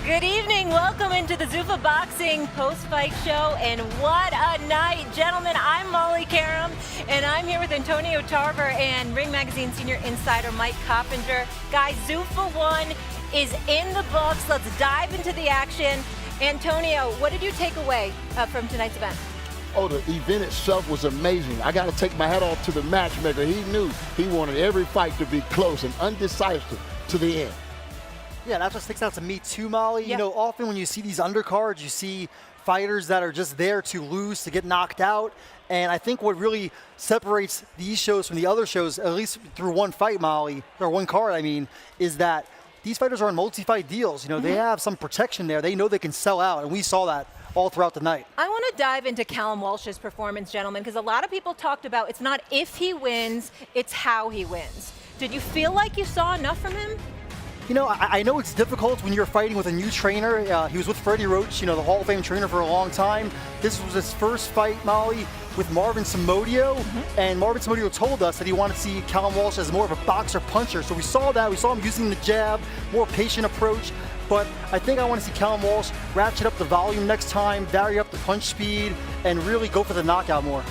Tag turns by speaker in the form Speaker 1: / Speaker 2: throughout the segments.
Speaker 1: Good evening. Welcome into the Zuffa Boxing post-fight show, and what a night. Gentlemen, I'm Molly Karam, and I'm here with Antonio Tarver and Ring Magazine senior insider Mike Coppinger. Guys, Zuffa 1 is in the books. Let's dive into the action. Antonio, what did you take away from tonight's event?
Speaker 2: Oh, the event itself was amazing. I got to take my hat off to the matchmaker. He knew he wanted every fight to be close and undecisive to the end.
Speaker 3: Yeah, that's what sticks out to me too, Molly. Yep. You know, often when you see these undercards, you see fighters that are just there to lose, to get knocked out. And I think what really separates these shows from the other shows, at least through one fight, Molly, or one card, I mean, is that these fighters are on multi-fight deals. You know, they have some protection there. They know they can sell out, and we saw that all throughout the night.
Speaker 1: I want to dive into Callum Walsh's performance, gentlemen, because a lot of people talked about it's not if he wins, it's how he wins. Did you feel like you saw enough from him?
Speaker 3: You know, I know it's difficult when you're fighting with a new trainer. He was with Freddie Roach, you know, the Hall of Fame trainer for a long time. This was his first fight, Molly, with Marvin Somodio. And Marvin Somodio told us that he wanted to see Callum Walsh as more of a boxer-puncher. So we saw that. We saw him using the jab, more patient approach. But I think I want to see Callum Walsh ratchet up the volume next time, vary up the punch speed, and really go for the knockout more.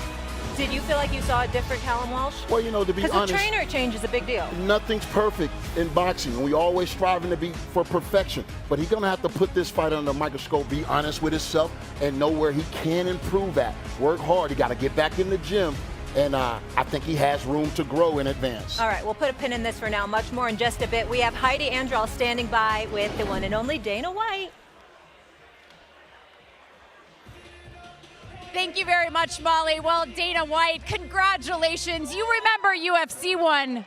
Speaker 1: Did you feel like you saw a different Callum Walsh?
Speaker 2: Well, you know, to be honest,
Speaker 1: because the trainer change is a big deal.
Speaker 2: Nothing's perfect in boxing, and we always striving to be for perfection. But he's going to have to put this fight under a microscope, be honest with himself, and know where he can improve at. Work hard. He got to get back in the gym, and I think he has room to grow in advance.
Speaker 1: All right, we'll put a pin in this for now. Much more in just a bit. We have Heidi Andral standing by with the one and only Dana White.
Speaker 4: Thank you very much, Molly. Well, Dana White, congratulations. You remember UFC 1.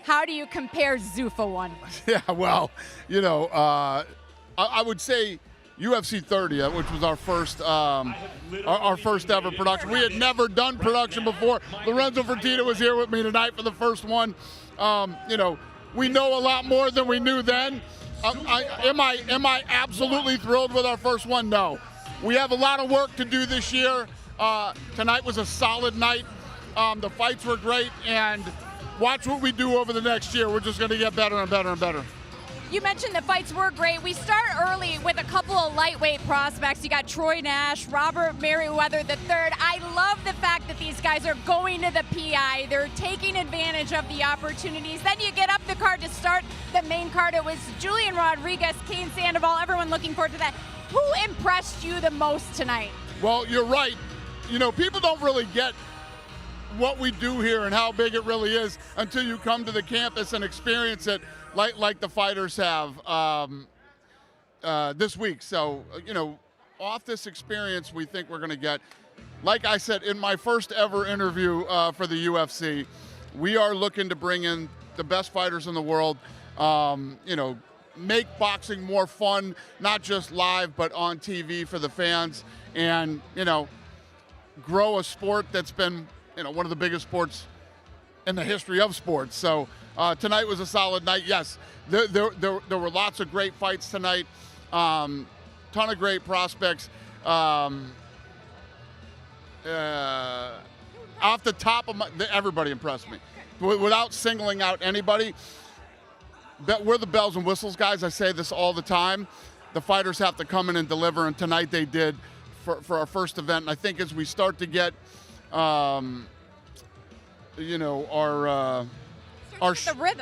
Speaker 4: How do you compare Zuffa 1?
Speaker 5: Yeah, well, you know, I would say UFC 30, which was our first ever production. We had never done production before. Lorenzo Fertitta was here with me tonight for the first one. You know, we know a lot more than we knew then. Am I absolutely thrilled with our first one? No. We have a lot of work to do this year. Tonight was a solid night. The fights were great, and watch what we do over the next year. We're just going to get better and better and better.
Speaker 4: You mentioned the fights were great. We start early with a couple of lightweight prospects. You got Troy Nash, Robert Merriweather III. I love the fact that these guys are going to the PI. They're taking advantage of the opportunities. Then you get up the card to start the main card. It was Julian Rodriguez, Cain Sandoval, everyone looking forward to that. Who impressed you the most tonight?
Speaker 5: Well, you're right. You know, people don't really get what we do here and how big it really is until you come to the campus and experience it like the fighters have this week. So, you know, off this experience we think we're going to get, like I said, in my first ever interview for the UFC, we are looking to bring in the best fighters in the world, you know, make boxing more fun, not just live, but on TV for the fans, and, you know, grow a sport that's been, you know, one of the biggest sports in the history of sports. So tonight was a solid night. Yes, there were lots of great fights tonight, ton of great prospects. Off the top of everybody impressed me. Without singling out anybody, we're the bells and whistles guys. I say this all the time. The fighters have to come in and deliver, and tonight they did for our first event. And I think as we start to get, you know, our
Speaker 4: the rhythm, right?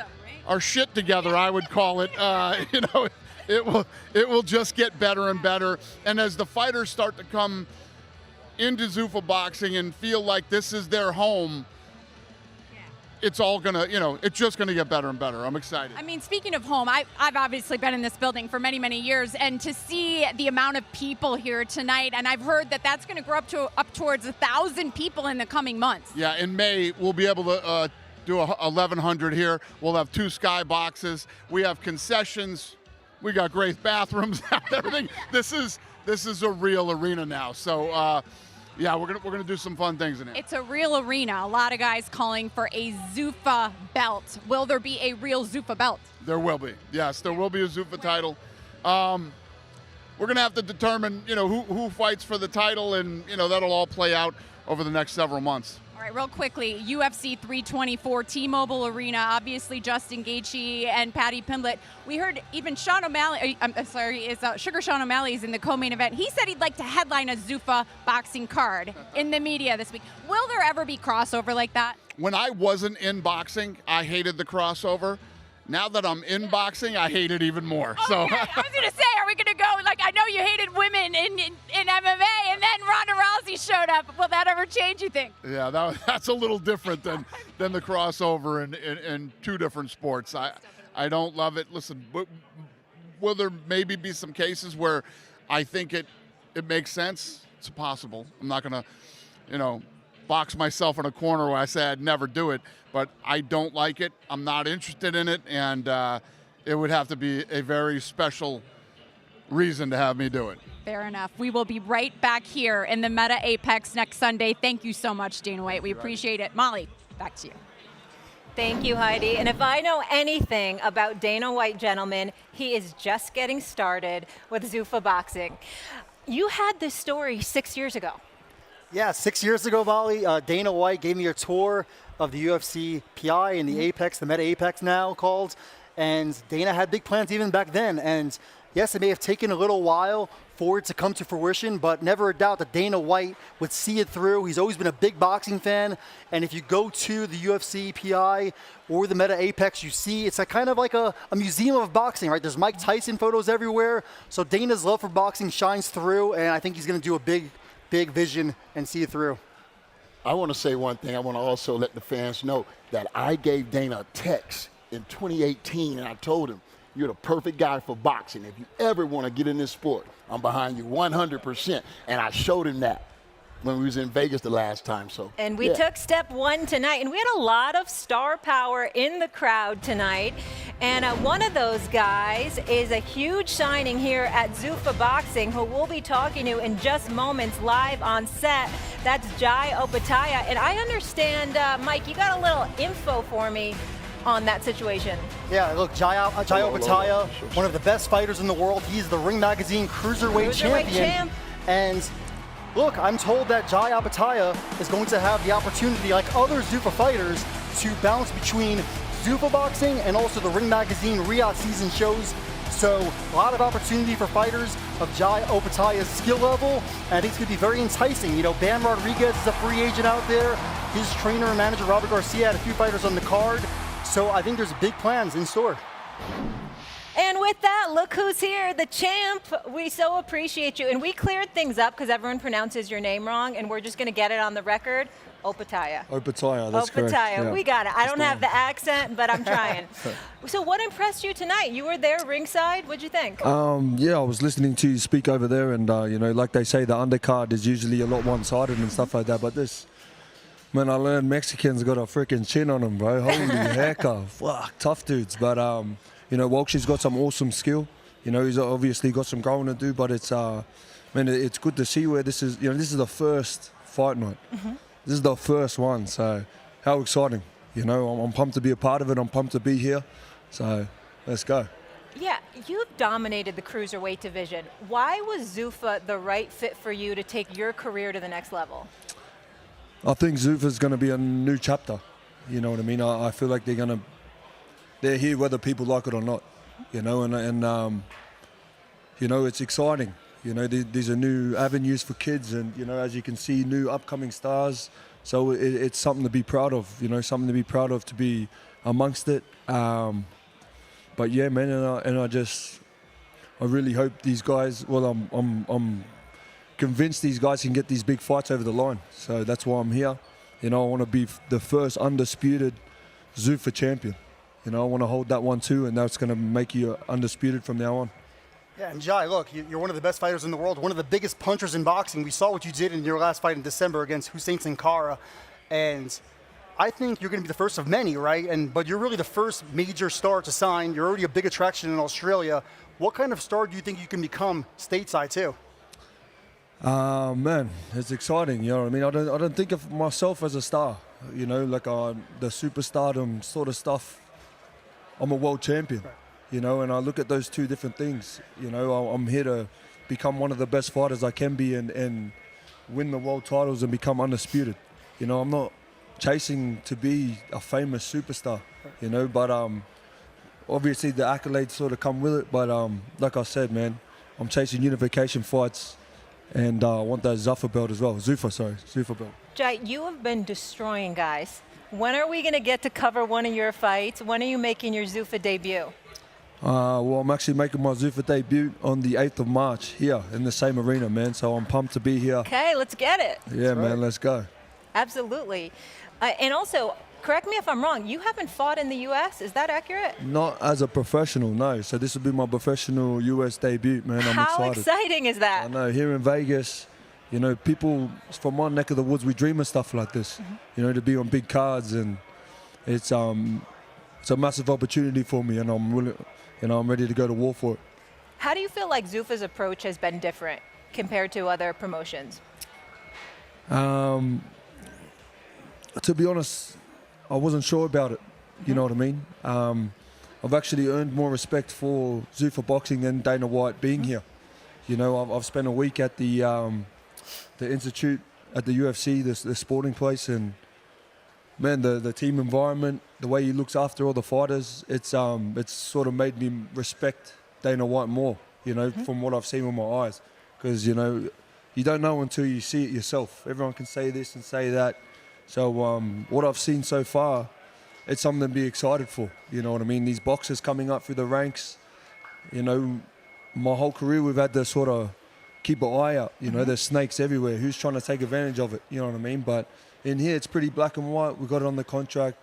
Speaker 5: Our shit together, I would call it. You know, it will just get better and better. And as the fighters start to come into Zuffa boxing and feel like this is their home, it's all gonna, you know, it's just gonna get better and better. I'm excited.
Speaker 4: I mean, speaking of home, I've obviously been in this building for many, many years, and to see the amount of people here tonight, and I've heard that that's gonna grow up towards 1,000 people in the coming months.
Speaker 5: Yeah, in May, we'll be able to do 1,100 here. We'll have 2 sky boxes. We have concessions. We got great bathrooms, everything. This is a real arena now. So, yeah, we're gonna do some fun things in it.
Speaker 4: It's a real arena. A lot of guys calling for a Zuffa belt. Will there be a real Zuffa belt?
Speaker 5: There will be. Yes, there will be a Zuffa title. We're gonna have to determine, you know, who fights for the title, and you know that'll all play out over the next several months.
Speaker 4: All right, real quickly, UFC 324, T-Mobile Arena, obviously Justin Gaethje and Paddy Pimblett. We heard even Sean O'Malley, Sugar Sean O'Malley is in the co-main event. He said he'd like to headline a Zuffa boxing card in the media this week. Will there ever be crossover like that?
Speaker 5: When I wasn't in boxing, I hated the crossover. Now that I'm in boxing, I hate it even more. So
Speaker 4: Okay, I was going to say, are we going to go, like, I know you hated women in MMA, and then Ronda Rousey showed up. Will that ever change, you think?
Speaker 5: yeah, that's a little different than the crossover in two different sports. I don't love it. Listen, will there maybe be some cases where I think it makes sense? It's possible. I'm not going to, box myself in a corner where I say I'd never do it, but I don't like it. I'm not interested in it, and it would have to be a very special reason to have me do it.
Speaker 4: Fair enough. We will be right back here in the Meta Apex next Sunday. Thank you so much, Dana White. We appreciate it. Molly, back to you.
Speaker 1: Thank you, Heidi. And if I know anything about Dana White, gentlemen, he is just getting started with Zuffa Boxing. You had this story 6 years ago.
Speaker 3: Yeah, 6 years ago, Molly, Dana White gave me a tour of the UFC PI and the Apex, the Meta Apex now called. And Dana had big plans even back then. And yes, it may have taken a little while for it to come to fruition, but never a doubt that Dana White would see it through. He's always been a big boxing fan. And if you go to the UFC PI or the Meta Apex, you see it's kind of like a museum of boxing, right? There's Mike Tyson photos everywhere. So Dana's love for boxing shines through, and I think he's going to do a big vision and see it through.
Speaker 2: I want to say one thing. I want to also let the fans know that I gave Dana a text in 2018, and I told him, you're the perfect guy for boxing. If you ever want to get in this sport, I'm behind you 100%. And I showed him that when we was in Vegas the last time. So.
Speaker 1: And we took step one tonight, and we had a lot of star power in the crowd tonight. And one of those guys is a huge signing here at Zuffa Boxing, who we'll be talking to in just moments live on set. That's Jai Opataya. And I understand, Mike, you got a little info for me on that situation.
Speaker 3: Yeah, look, Jai Opataya, one of the best fighters in the world. He's the Ring Magazine Cruiserweight champion. And look, I'm told that Jai Opataya is going to have the opportunity, like other Zuffa fighters, to bounce between Zuffa Boxing and also the Ring Magazine Riyadh season shows. So a lot of opportunity for fighters of Jai Opataya's skill level, and I think it's going to be very enticing. Bam Rodriguez is a free agent out there. His trainer and manager, Robert Garcia, had a few fighters on the card. So I think there's big plans in store.
Speaker 1: And with that, look who's here, the champ. We so appreciate you. And we cleared things up because everyone pronounces your name wrong, and we're just going to get it on the record. Opataya.
Speaker 6: Opataya, that's correct.
Speaker 1: Opataya,
Speaker 6: Yeah.
Speaker 1: we got it. I don't have the accent, but I'm trying. So what impressed you tonight? You were there ringside. What'd you think?
Speaker 6: Yeah, I was listening to you speak over there, and like they say, the undercard is usually a lot one-sided and stuff like that. But this, man, I learned Mexicans got a freaking chin on them, bro. Holy heck, fuck, tough dudes. But Walshy's got some awesome skill. He's obviously got some growing to do, but it's it's good to see where this is. This is the first fight night. Mm-hmm. This is the first one, so how exciting. I'm pumped to be a part of it. I'm pumped to be here. So let's go.
Speaker 1: Yeah, you've dominated the cruiserweight division. Why was Zuffa the right fit for you to take your career to the next level?
Speaker 6: I think Zuffa's going to be a new chapter. You know what I mean? I feel like they're here whether people like it or not. It's exciting. These are new avenues for kids, and as you can see, new upcoming stars. So it's something to be proud of. Something to be proud of, to be amongst it. But yeah, man, and I really hope these guys. Well, I'm convinced these guys can get these big fights over the line. So that's why I'm here. I want to be the first undisputed Zuffa champion. I want to hold that one too, and that's going to make you undisputed from now on.
Speaker 3: Yeah, and Jai, look, you're one of the best fighters in the world, one of the biggest punchers in boxing. We saw what you did in your last fight in December against Hussein Sankara, and I think you're going to be the first of many, right? But you're really the first major star to sign. You're already a big attraction in Australia. What kind of star do you think you can become stateside too?
Speaker 6: Man, it's exciting. You know what I mean? I don't think of myself as a star. Like the superstardom sort of stuff. I'm a world champion. Right. And I look at those two different things. I'm here to become one of the best fighters I can be and win the world titles and become undisputed. I'm chasing to be a famous superstar, you know. But obviously the accolades sort of come with it. But like I said, man, I'm chasing unification fights, and I want that Zuffa belt as well. Zuffa belt.
Speaker 1: Jai, you have been destroying guys. When are we going to get to cover one of your fights? When are you making your Zuffa debut?
Speaker 6: Well, I'm actually making my Zuffa debut on the 8th of March here in the same arena, man. So I'm pumped to be here.
Speaker 1: Okay, let's get it.
Speaker 6: Yeah, man, let's go.
Speaker 1: Absolutely. And also, correct me if I'm wrong, you haven't fought in the U.S., is that accurate?
Speaker 6: Not as a professional, no. So this will be my professional U.S. debut, man. I'm
Speaker 1: How
Speaker 6: excited.
Speaker 1: exciting is that?
Speaker 6: I know, here in Vegas, you know, people from my neck of the woods, we dream of stuff like this, you know, to be on big cards, and it's a massive opportunity for me, and I'm ready to go to war for it.
Speaker 1: How do you feel like Zuffa's approach has been different compared to other promotions?
Speaker 6: To be honest, I wasn't sure about it. You know what I mean? I've actually earned more respect for Zuffa boxing than Dana White being here. You know, I've spent a week at the institute at the UFC, the sporting place, and man, the team environment, the way he looks after all the fighters, it's sort of made me respect Dana White more. You know, from what I've seen with my eyes, because you know, you don't know until you see it yourself. Everyone can say this and say that. So what I've seen so far, it's something to be excited for. You know what I mean? These boxers coming up through the ranks, you know, my whole career we've had to sort of keep an eye out. You know, there's snakes everywhere. Who's trying to take advantage of it? You know what I mean? But in here, it's pretty black and white. We got it on the contract.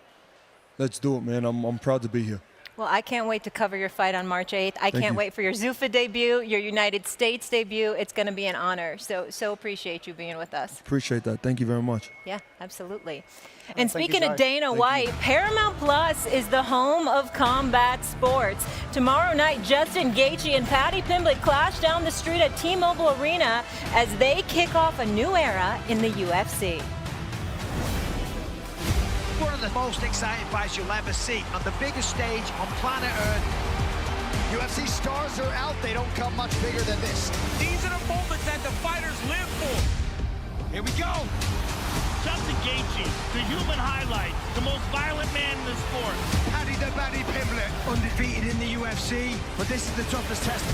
Speaker 6: Let's do it, man. I'm proud to be here.
Speaker 1: Well, I can't wait to cover your fight on March 8th. I can't wait for your Zuffa debut, your United States debut. It's going to be an honor. So appreciate you being with us.
Speaker 6: Appreciate that. Thank you very much.
Speaker 1: Yeah, absolutely. And
Speaker 3: thank you,
Speaker 1: speaking of
Speaker 3: Jai.
Speaker 1: Dana White, Paramount Plus is the home of combat sports. Tomorrow night, Justin Gaethje and Paddy Pimblett clash down the street at T-Mobile Arena as they kick off a new era in the UFC.
Speaker 7: One of the most exciting fights you'll ever see on the biggest stage on planet Earth.
Speaker 8: UFC stars are out. They don't come much bigger than this.
Speaker 9: These are the moments that the fighters live for.
Speaker 7: Here we go.
Speaker 9: Justin Gaethje, the human highlight, the most violent man in the sport.
Speaker 7: Paddy the Baddy Pimblett, undefeated in the UFC, but this is the toughest test.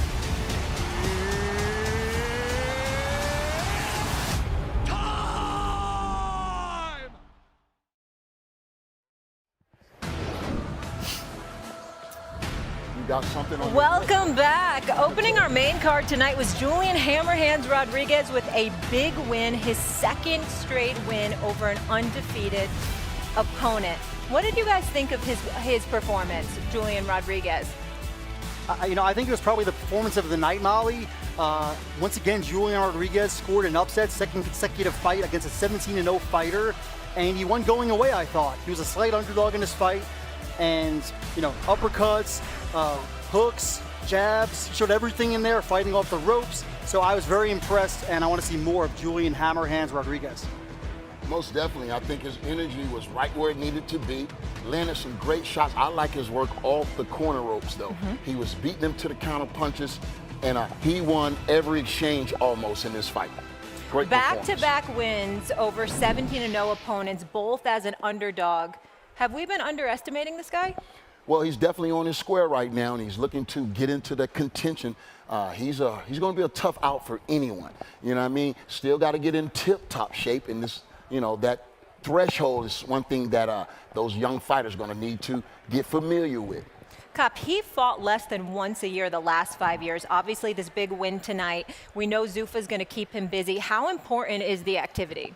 Speaker 2: Got something on
Speaker 1: Welcome back. Opening our main card tonight was Julian Hammerhands Rodriguez with a big win, his second straight win over an undefeated opponent. What did you guys think of his performance, Julian Rodriguez?
Speaker 3: You know, I think it was probably the performance of the night, Molly. Once again, Julian Rodriguez scored an upset, second consecutive fight against a 17-0 fighter, and he won going away, I thought. He was a slight underdog in this fight, and, you know, uppercuts, hooks, jabs, showed everything in there, fighting off the ropes. So I was very impressed, and I want to see more of Julian Hammerhands Rodriguez.
Speaker 2: Most definitely. I think his energy was right where it needed to be. Landed some great shots. I like his work off the corner ropes, though. He was beating them to the counter punches, and he won every exchange almost in this fight. Great performance.
Speaker 1: Back-to-back wins over 17-0 opponents, both as an underdog. Have we been underestimating this guy?
Speaker 2: Well, he's definitely on his square right now, and he's looking to get into the contention. He's going to be a tough out for anyone. You know what I mean? Still got to get in tip-top shape, and this, you know, that threshold is one thing that those young fighters are going to need to get familiar with.
Speaker 1: Cop, he fought less than once a year the last 5 years. Obviously, this big win tonight. We know Zuffa's going to keep him busy. How important is the activity?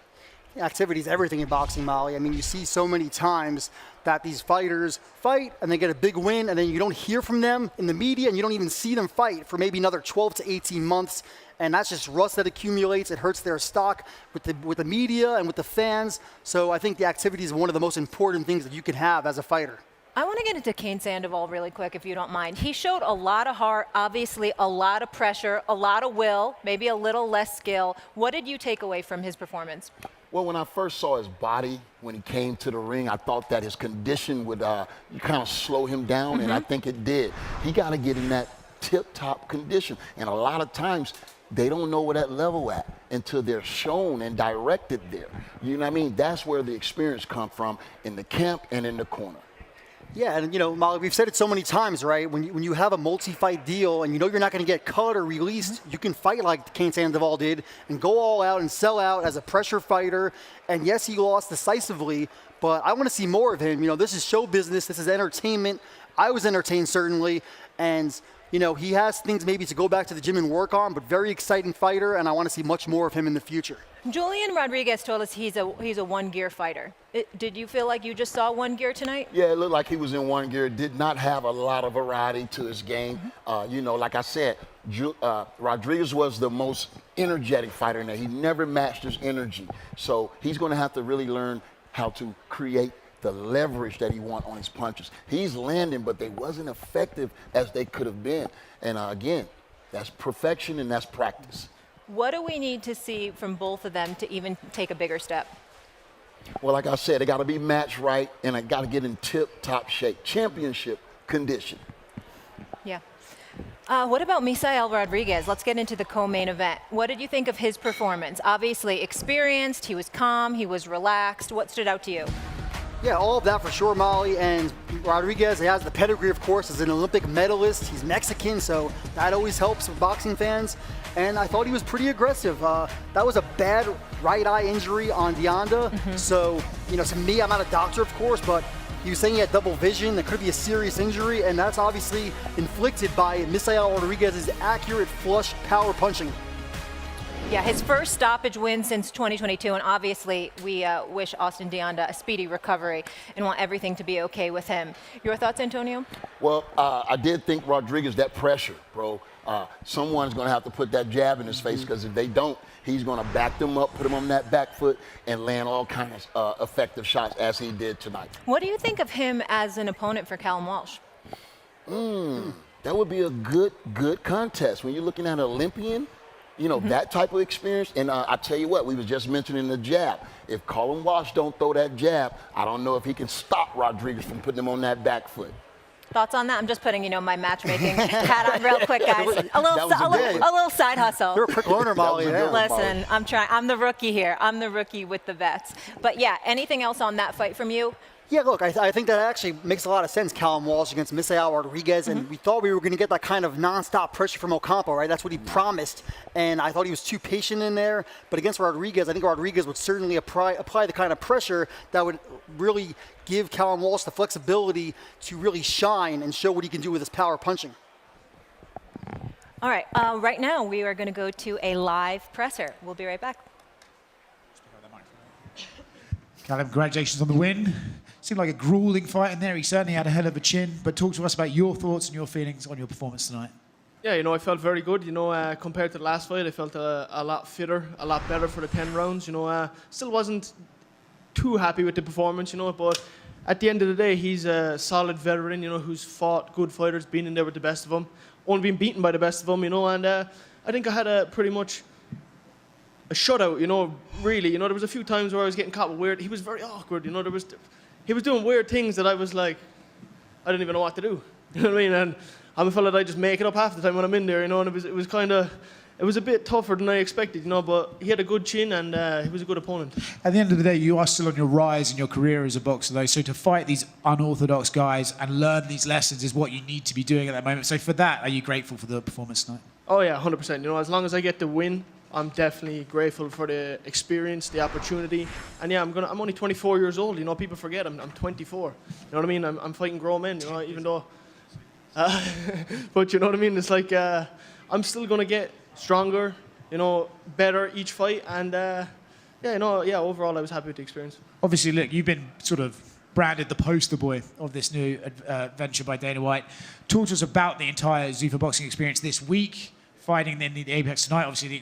Speaker 3: Activity is everything in boxing, Molly. I mean, you see so many times that these fighters fight and they get a big win, and then you don't hear from them in the media, and you don't even see them fight for maybe another 12 to 18 months. And that's just rust that accumulates. It hurts their stock with the media and with the fans. So I think the activity is one of the most important things that you can have as a fighter.
Speaker 1: I want to get into Cain Sandoval really quick, if you don't mind. He showed a lot of heart, obviously a lot of pressure, a lot of will, maybe a little less skill. What did you take away from his performance?
Speaker 2: Well, when I first saw his body when he came to the ring, I thought that his condition would kind of slow him down, and I think it did. He got to get in that tip-top condition, and a lot of times they don't know where that level at until they're shown and directed there. You know what I mean? That's where the experience comes from, in the camp and in the corner.
Speaker 3: Yeah, and Molly, we've said it so many times, right? When you have a multi-fight deal and you know you're not going to get cut or released, you can fight like Cain Sandoval did and go all out and sell out as a pressure fighter. And yes, he lost decisively, but I want to see more of him. This is show business. This is entertainment. I was entertained, certainly. And, he has things maybe to go back to the gym and work on, but very exciting fighter, and I want to see much more of him in the future.
Speaker 1: Julian Rodriguez told us he's a one-gear fighter. Did you feel like you just saw one gear tonight?
Speaker 2: Yeah, it looked like he was in one gear. Did not have a lot of variety to his game. Like I said, Rodriguez was the most energetic fighter in there. He never matched his energy. So he's going to have to really learn how to create the leverage that he wants on his punches. He's landing, but they wasn't effective as they could have been. And again, that's perfection and that's practice.
Speaker 1: What do we need to see from both of them to even take a bigger step?
Speaker 2: Well, like I said, they got to be matched right, and they got to get in tip-top shape, championship condition.
Speaker 1: Yeah. What about Misael Rodriguez? Let's get into the co-main event. What did you think of his performance? Obviously experienced, he was calm, he was relaxed. What stood out to you?
Speaker 3: Yeah, all of that for sure, Molly. And Rodriguez, he has the pedigree, of course, as an Olympic medalist. He's Mexican, so that always helps with boxing fans. And I thought he was pretty aggressive. That was a bad right eye injury on Deonda. So, to me, I'm not a doctor, of course, but he was saying he had double vision. That could be a serious injury, and that's obviously inflicted by Misael Rodriguez's accurate flush power punching.
Speaker 1: Yeah, his first stoppage win since 2022, and obviously we wish Austin Deonda a speedy recovery and want everything to be okay with him. Your thoughts, Antonio?
Speaker 2: Well, I did think Rodriguez, that pressure, bro. Someone's going to have to put that jab in his face, because if they don't, he's going to back them up, put them on that back foot, and land all kinds of effective shots as he did tonight.
Speaker 1: What do you think of him as an opponent for Callum Walsh?
Speaker 2: That would be a good contest. When you're looking at an Olympian, that type of experience. And I tell you what, we was just mentioning the jab. If Callum Walsh don't throw that jab, I don't know if he can stop Rodriguez from putting him on that back foot.
Speaker 1: Thoughts on that? I'm just putting, my matchmaking hat on real quick, guys. A little side hustle.
Speaker 3: You're a quick learner, Molly.
Speaker 1: Listen, I'm trying. I'm the rookie here. I'm the rookie with the vets. But yeah, anything else on that fight from you?
Speaker 3: Yeah, look, I think that actually makes a lot of sense, Callum Walsh against Misael Rodriguez, and we thought we were going to get that kind of nonstop pressure from Ocampo, right? That's what he promised, and I thought he was too patient in there. But against Rodriguez, I think Rodriguez would certainly apply the kind of pressure that would really give Callum Walsh the flexibility to really shine and show what he can do with his power punching.
Speaker 1: All right, right now we are going to go to a live presser. We'll be right back.
Speaker 10: Callum, congratulations on the win. Seemed like a grueling fight in there. He certainly had a hell of a chin. But talk to us about your thoughts and your feelings on your performance tonight.
Speaker 11: Yeah, I felt very good. Compared to the last fight, I felt a lot fitter, a lot better for the 10 rounds. Still wasn't too happy with the performance, but at the end of the day, he's a solid veteran, who's fought good fighters, been in there with the best of them, only been beaten by the best of them, and I think I had a pretty much a shutout, really. There was a few times where I was getting caught with weird. He was very awkward, he was doing weird things that I was like, I didn't even know what to do. You know what I mean? And I'm a fella that I just make it up half the time when I'm in there, and it was a bit tougher than I expected, but he had a good chin and he was a good opponent.
Speaker 10: At the end of the day, you are still on your rise in your career as a boxer, though. So to fight these unorthodox guys and learn these lessons is what you need to be doing at that moment. So for that, are you grateful for the performance tonight?
Speaker 11: Oh yeah, 100%. As long as I get the win, I'm definitely grateful for the experience, the opportunity, and yeah, I'm only 24 years old. People forget I'm 24. You know what I mean? I'm fighting grown men. Even though, but you know what I mean. It's like I'm still gonna get stronger, better each fight, and overall I was happy with the experience.
Speaker 10: Obviously, look, you've been sort of branded the poster boy of this new venture by Dana White. Talk to us about the entire Zuffa boxing experience this week. Fighting in the Apex tonight, obviously the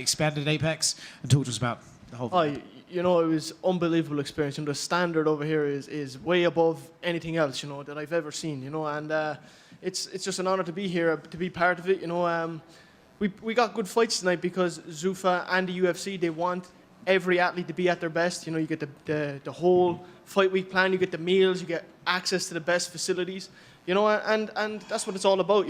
Speaker 10: expanded Apex, and talk to us about the whole thing.
Speaker 11: It was unbelievable experience. The standard over here is way above anything else, that I've ever seen, and it's just an honor to be here, to be part of it, We got good fights tonight because Zuffa and the UFC, they want every athlete to be at their best. You get the whole fight week plan, you get the meals, you get access to the best facilities, and that's what it's all about,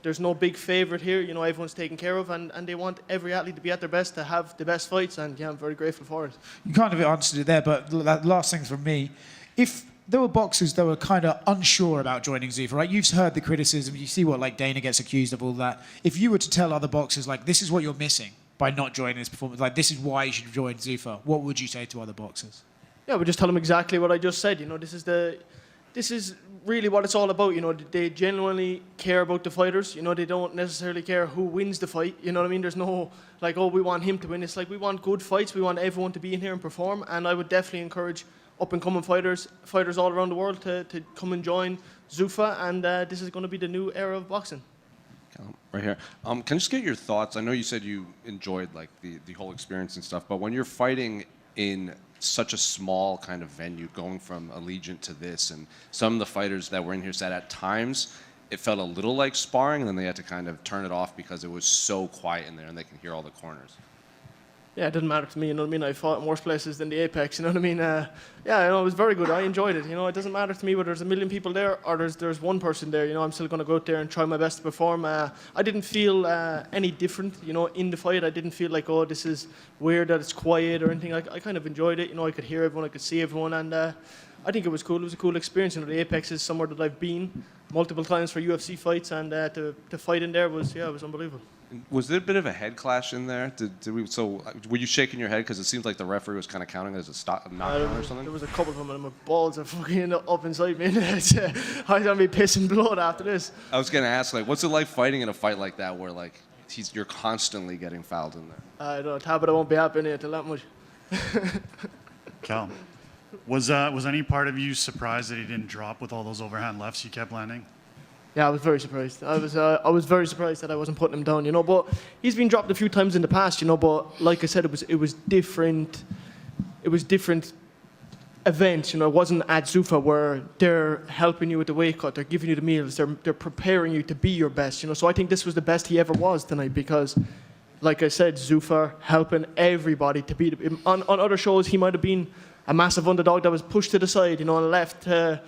Speaker 11: there's no big favorite here. You know, everyone's taken care of, and they want every athlete to be at their best, to have the best fights, and yeah, I'm very grateful for it.
Speaker 10: You kind of answered it there, but last thing from me. If there were boxers that were kind of unsure about joining Zuffa, right? You've heard the criticism, you see what like Dana gets accused of, all that. If you were to tell other boxers, like, this is what you're missing by not joining this performance, like, this is why you should join Zuffa, what would you say to other boxers?
Speaker 11: Yeah, we just tell them exactly what I just said. You know, this is really what it's all about. You know, they genuinely care about the fighters. You know, they don't necessarily care who wins the fight. You know what I mean? There's no, like, oh, we want him to win. It's like, we want good fights. We want everyone to be in here and perform. And I would definitely encourage up-and-coming fighters all around the world to come and join Zuffa. And this is going to be the new era of boxing.
Speaker 12: Right here. Can I just get your thoughts? I know you said you enjoyed like the whole experience and stuff, but when you're fighting in such a small kind of venue, going from Allegiant to this, and some of the fighters that were in here said at times it felt a little like sparring, and then they had to kind of turn it off because it was so quiet in there and they can hear all the corners.
Speaker 11: Yeah, it didn't matter to me, you know what I mean? I fought in worse places than the Apex, you know what I mean? Yeah, you know, it was very good. I enjoyed it. You know, it doesn't matter to me whether there's a million people there or there's one person there. You know, I'm still going to go out there and try my best to perform. I didn't feel any different, you know, in the fight. I didn't feel like, oh, this is weird that it's quiet or anything. I kind of enjoyed it. You know, I could hear everyone, I could see everyone, and I think it was cool. It was a cool experience. You know, the Apex is somewhere that I've been multiple times for UFC fights, and to fight in there was unbelievable.
Speaker 12: Was there a bit of a head clash in there? Were you shaking your head because it seems like the referee was kind of counting as a knockdown or something?
Speaker 11: There was a couple of them, and my balls are fucking up inside me. I'm gonna be pissing blood after this.
Speaker 12: I was gonna ask, like, what's it like fighting in a fight like that, where like you're constantly getting fouled in there?
Speaker 11: I don't know, but I won't be happy in it till that much.
Speaker 13: Cal, was any part of you surprised that he didn't drop with all those overhand lefts he kept landing?
Speaker 11: Yeah, I was very surprised. I was very surprised that I wasn't putting him down, you know. But he's been dropped a few times in the past, you know. But like I said, it was different. It was different events, you know. It wasn't at Zuffa where they're helping you with the weight cut, they're giving you the meals, they're preparing you to be your best, you know. So I think this was the best he ever was tonight because, like I said, Zuffa helping everybody to be. On other shows, he might have been a massive underdog that was pushed to the side, you know, and left to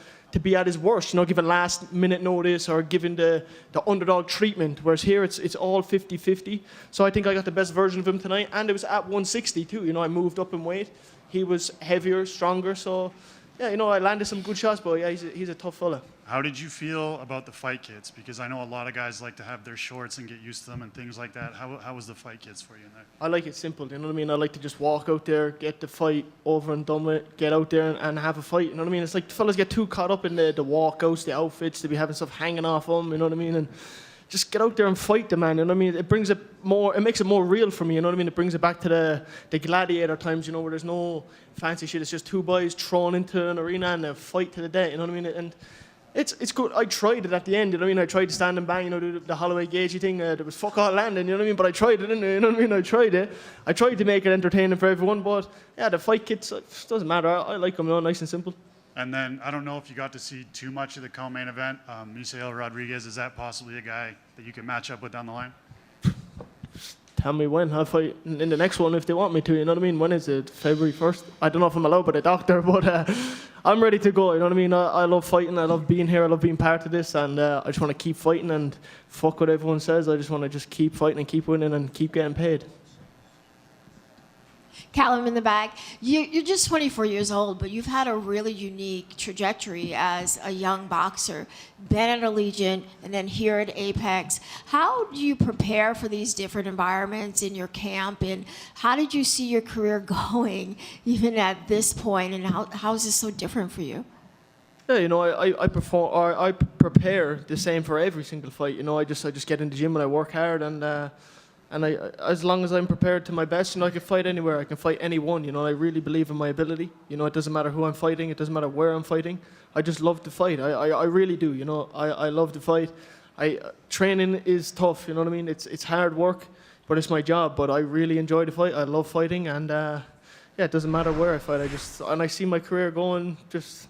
Speaker 11: be at his worst, you know, given last minute notice or given the underdog treatment, whereas here it's all 50-50. So I think I got the best version of him tonight, and it was at 160 too, you know. I moved up in weight. He was heavier, stronger, so yeah, you know, I landed some good shots, but yeah, he's a tough fella.
Speaker 13: How did you feel about the fight kits? Because I know a lot of guys like to have their shorts and get used to them and things like that. How was the fight kits for you in there?
Speaker 11: I like it simple, you know what I mean? I like to just walk out there, get the fight over and done with, get out there and have a fight, you know what I mean? It's like fellas get too caught up in the walkouts, the outfits, to be having stuff hanging off them, you know what I mean? And just get out there and fight the man, you know what I mean? It makes it more real for me, you know what I mean? It brings it back to the gladiator times, you know, where there's no fancy shit. It's just two boys thrown into an arena and a fight to the death, you know what I mean? And it's good. I tried it at the end, you know what I mean? I tried to stand and bang, you know, do the Holloway Gagey thing. There was fuck all landing, you know what I mean? But I tried it, you know what I mean? I tried it. I tried to make it entertaining for everyone, but yeah, the fight kits, it doesn't matter. I like them, you know, nice and simple.
Speaker 13: And then, I don't know if you got to see too much of the co-main event. Misael Rodriguez, is that possibly a guy that you can match up with down the line?
Speaker 11: Tell me when. I'll fight in the next one if they want me to, you know what I mean? When is it? February 1st? I don't know if I'm allowed by the doctor, but I'm ready to go, you know what I mean? I love fighting, I love being here, I love being part of this, and I just want to keep fighting and fuck what everyone says. I just want to just keep fighting and keep winning and keep getting paid.
Speaker 14: Callum in the back. You're just 24 years old, but you've had a really unique trajectory as a young boxer. Been at Allegiant and then here at Apex. How do you prepare for these different environments in your camp, and how did you see your career going even at this point, and how is this so different for you?
Speaker 11: Yeah, you know, I prepare the same for every single fight. You know, I just get in the gym and I work hard, and as long as I'm prepared to my best, you know, I can fight anywhere. I can fight anyone. You know, I really believe in my ability. You know, it doesn't matter who I'm fighting. It doesn't matter where I'm fighting. I just love to fight. I really do. You know, I love to fight. Training is tough. You know what I mean? It's hard work, but it's my job. But I really enjoy the fight. I love fighting, and yeah, it doesn't matter where I fight. I see my career going just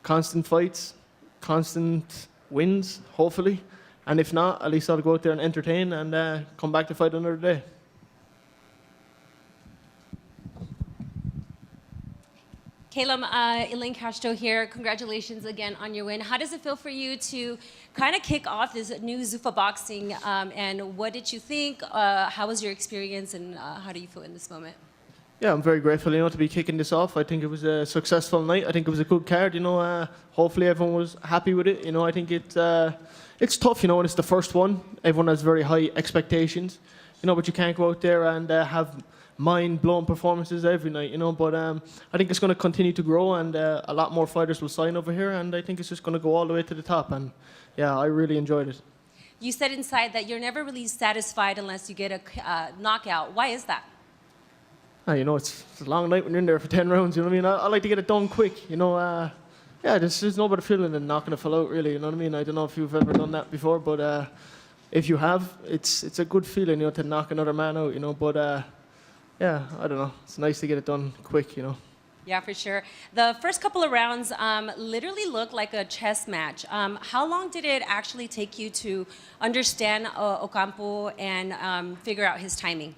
Speaker 11: constant fights, constant wins, hopefully. And if not, at least I'll go out there and entertain and come back to fight another day.
Speaker 15: Caleb, Elaine Castro here. Congratulations again on your win. How does it feel for you to kind of kick off this new Zuffa boxing? And what did you think? How was your experience? And how do you feel in this moment?
Speaker 11: Yeah, I'm very grateful, to be kicking this off. I think it was a successful night. I think it was a good card, Hopefully everyone was happy with it. I think it's tough, when it's the first one. Everyone has very high expectations, but you can't go out there and have mind-blowing performances every night, But I think it's going to continue to grow, and a lot more fighters will sign over here, and I think it's just going to go all the way to the top. And yeah, I really enjoyed it.
Speaker 15: You said inside that you're never really satisfied unless you get a knockout. Why is that?
Speaker 11: It's a long night when you're in there for 10 rounds, you know what I mean? I like to get it done quick, Yeah, there's no better feeling than knocking a fellow out, really, you know what I mean? I don't know if you've ever done that before, but if you have, it's a good feeling, to knock another man out, But yeah, I don't know. It's nice to get it done quick,
Speaker 15: Yeah, for sure. The first couple of rounds literally looked like a chess match. How long did it actually take you to understand Ocampo and figure out his timing?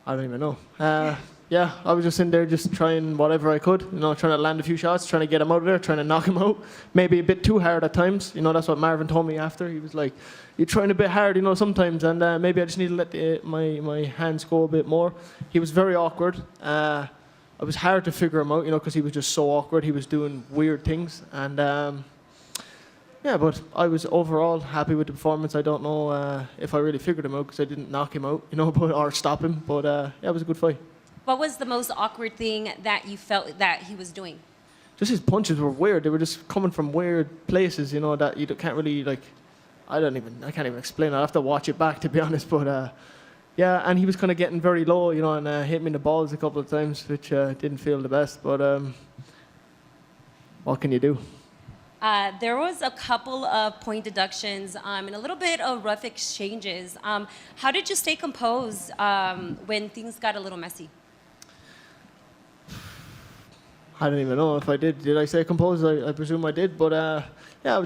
Speaker 11: I don't even know. Yeah, I was just in there just trying whatever I could, trying to land a few shots, trying to get him out of there, trying to knock him out. Maybe a bit too hard at times. That's what Marvin told me after. He was like, you're trying a bit hard, sometimes, and maybe I just need to let my hands go a bit more. He was very awkward. It was hard to figure him out, because he was just so awkward. He was doing weird things, and yeah, but I was overall happy with the performance. I don't know if I really figured him out because I didn't knock him out, or stop him. But yeah, it was a good fight.
Speaker 15: What was the most awkward thing that you felt that he was doing?
Speaker 11: Just his punches were weird. They were just coming from weird places, that you can't really, I can't even explain it. I have to watch it back, to be honest. But yeah, and he was kind of getting very low, and hit me in the balls a couple of times, which didn't feel the best. But what can you do?
Speaker 15: There was a couple of point deductions and a little bit of rough exchanges. How did you stay composed when things got a little messy?
Speaker 11: I don't even know if I did. Did I say composed? I presume I did. But yeah,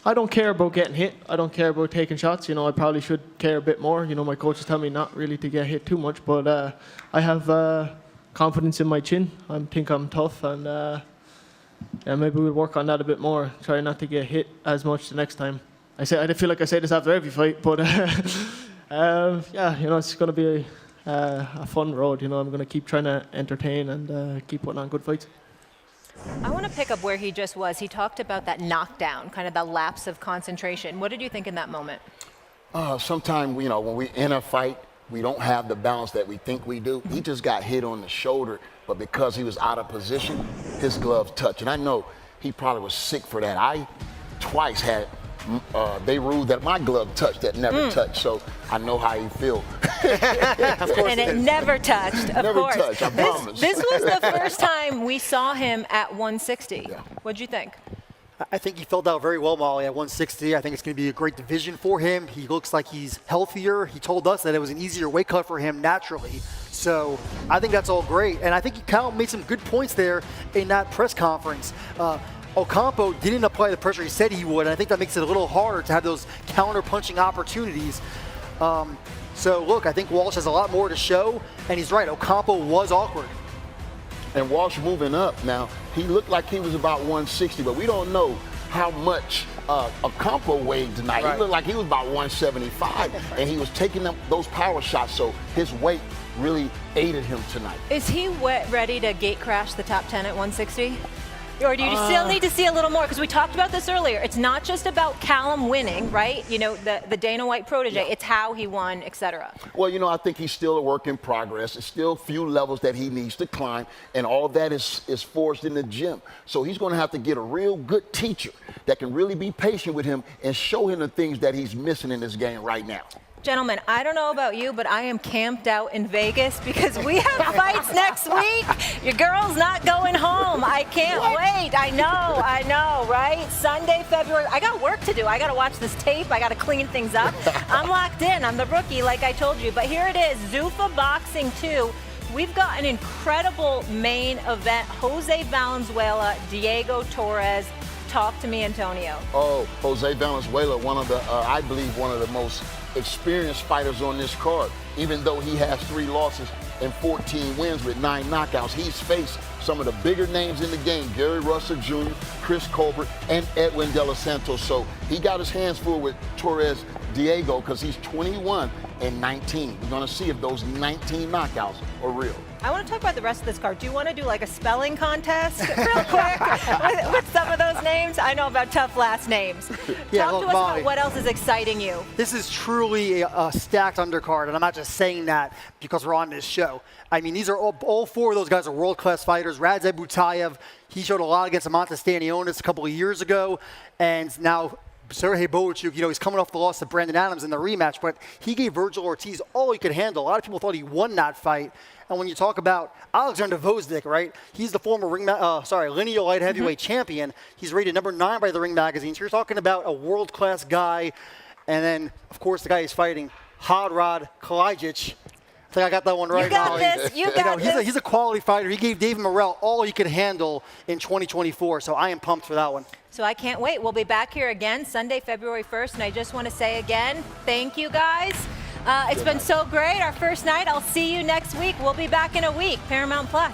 Speaker 11: I don't care about getting hit. I don't care about taking shots. I probably should care a bit more. My coaches tell me not really to get hit too much. But I have confidence in my chin. I think I'm tough, and yeah, maybe we'll work on that a bit more. Try not to get hit as much the next time. I feel like I say this after every fight, but yeah, it's going to be a fun road. I'm going to keep trying to entertain and keep putting on good fights.
Speaker 1: I want to pick up where he just was. He talked about that knockdown, kind of that lapse of concentration. What did you think in that moment?
Speaker 2: Sometimes, when we in a fight, we don't have the balance that we think we do. He just got hit on the shoulder, but because he was out of position, his glove touched. And I know he probably was sick for that. I twice had, they ruled that my glove touched that never touched, so I know how he feel.
Speaker 1: Of course and it never touched, of
Speaker 2: never
Speaker 1: course.
Speaker 2: Touched, I promise.
Speaker 1: This was the first time we saw him at 160. Yeah. What'd you think?
Speaker 3: I think he filled out very well, Molly, at 160. I think it's going to be a great division for him. He looks like he's healthier. He told us that it was an easier weight cut for him naturally. So I think that's all great. And I think he kind of made some good points there in that press conference. Ocampo didn't apply the pressure he said he would, and I think that makes it a little harder to have those counter-punching opportunities. So, look, I think Walsh has a lot more to show, and he's right. Ocampo was awkward.
Speaker 2: And Walsh moving up now, he looked like he was about 160, but we don't know how much Ocampo weighed tonight. Right. He looked like he was about 175, and he was taking those power shots, so his weight really aided him tonight.
Speaker 1: Is he ready to gate crash the top 10 at 160? Or do you still need to see a little more? Because we talked about this earlier. It's not just about Callum winning, right? The Dana White protege. Yeah. It's how he won, et cetera.
Speaker 2: Well, I think he's still a work in progress. It's still a few levels that he needs to climb, and all that is forged in the gym. So he's going to have to get a real good teacher that can really be patient with him and show him the things that he's missing in this game right now.
Speaker 1: Gentlemen, I don't know about you, but I am camped out in Vegas because we have fights next week. Your girl's not going home. I can't wait. I know, right? Sunday, February. I got work to do. I got to watch this tape. I got to clean things up. I'm locked in. I'm the rookie, like I told you. But here it is, Zuffa Boxing 2. We've got an incredible main event. Jose Valenzuela, Diego Torres. Talk to me, Antonio.
Speaker 2: Oh, Jose Valenzuela, I believe one of the most experienced fighters on this card. Even though he has 3 losses, and 14 wins with 9 knockouts. He's faced some of the bigger names in the game, Gary Russell Jr., Chris Colbert, and Edwin De Los Santos. So he got his hands full with Torres Diego because he's 21 and 19. We're going to see if those 19 knockouts are real.
Speaker 1: I want to talk about the rest of this card. Do you want to do like a spelling contest real quick with some of those names? I know about tough last names.
Speaker 3: Yeah,
Speaker 1: Talk
Speaker 3: look,
Speaker 1: to us
Speaker 3: Molly,
Speaker 1: about what else is exciting you.
Speaker 3: This is truly a stacked undercard, and I'm not just saying that because we're on this show. I mean, these are all 4 of those guys are world-class fighters. Radzeb Butayev, he showed a lot against Amantas Stanionis a couple of years ago, and now Sergey Boachuk, he's coming off the loss to Brandon Adams in the rematch, but he gave Virgil Ortiz all he could handle. A lot of people thought he won that fight. And when you talk about Alexander Vosdik, right? He's the former lineal light heavyweight champion. He's rated number 9 by the Ring magazine. So you're talking about a world-class guy. And then, of course, the guy he's fighting, Hadrod Kalajic. I think I got that one right.
Speaker 1: You got this. You got this.
Speaker 3: He's a quality fighter. He gave David Morrell all he could handle in 2024. So I am pumped for that one.
Speaker 1: So I can't wait. We'll be back here again Sunday, February 1st. And I just want to say again, thank you guys. It's been so great. Our first night. I'll see you next week. We'll be back in a week. Paramount Plus.